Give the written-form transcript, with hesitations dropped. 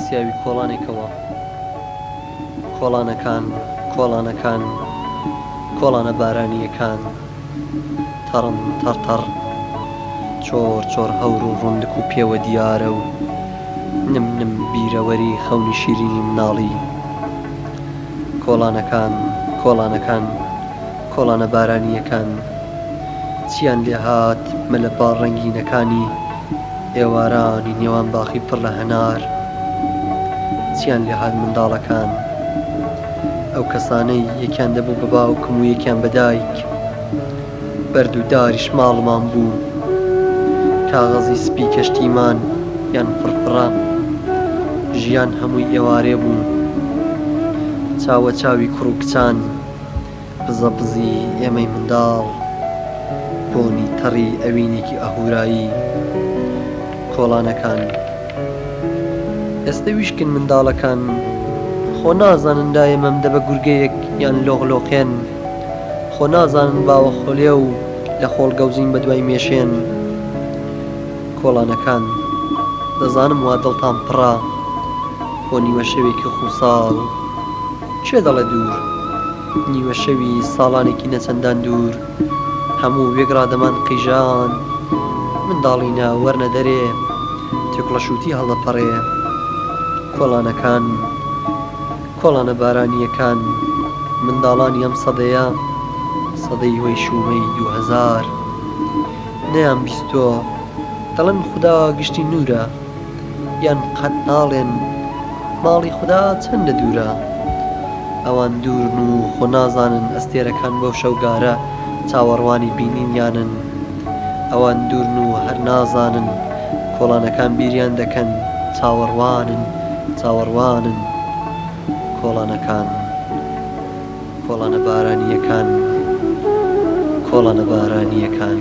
سیاوی کۆڵانێکەوە. کۆڵانەکان، کۆڵانەکان، کۆڵانە بارانیەکان، تەڕم تەڕتەڕ، چۆر چۆر هەور و ڕوندک و پێوە دیارە و نم نم بیرەوەری خەونی شیرینی مناڵی. کۆڵانەکان، کۆڵانەکان، کۆڵانە بارانیەکان، چیان لێ هات مەلە باڕەنگینەکانی ئێوارانی نێوان باخی پڕ لە هەنار. چیان لێ هات منداڵەکان، ئەو کەسانەی یەکیان دەبوو بە باوکم و یەکیان بە دایک. بەرد و داریش ماڵمان بوو، کاغەزی سپی کەشتیمان یان فڕفڕە، ژیان هەمووی ئێوارێ بوو. چاوە چاوی کوڕ و کچان، بزە بزی ئێمەی منداڵ، بۆنی تەڕی ئەوینێکی ئەهورایی. کۆڵانەکان ئێستا ویشکن منداڵەکان، خۆ نازانن دایە مەمدە بە گورگەیەک یان لۆغلۆقێن، خۆ نازانن باوە خۆلێ و لە خۆڵ گەوزین بە دوای مێشێن. کۆڵانەکان دەزانم وا دڵتان پڕە بۆ نیوە شەوێکی خوساڵ. کێ دەڵێ دوور؟ نیوە شەوی ساڵانێکی نەچەندان دوور، هەموو وێگرادەمان قیژان. منداڵینە وەرنە دەرێ، تێکڵە شووتی هەڵدەپەڕێ. کۆڵانەکان، کۆڵانە بارانیەکان، منداڵانی ئەم سەدەیە، سەدەی وەی شومەی 2000 نەیان بیستووە. دەڵێن خودا گشتی نورە، یان قەت ناڵێن ماڵی خودا چەندە دوورە. ئەوان دوورن و خۆ نازانن ئەستێرەکان بەو شەوگارە چاوەڕوانی بینینیانن. ئەوان دوورن و هەر نازانن کۆڵانەکان بیریان دەکەن چاوەڕوانن، چاوەڕوانن. کۆڵانەکان، کۆڵانە بارانیەکان، کۆڵانە بارانیەکان.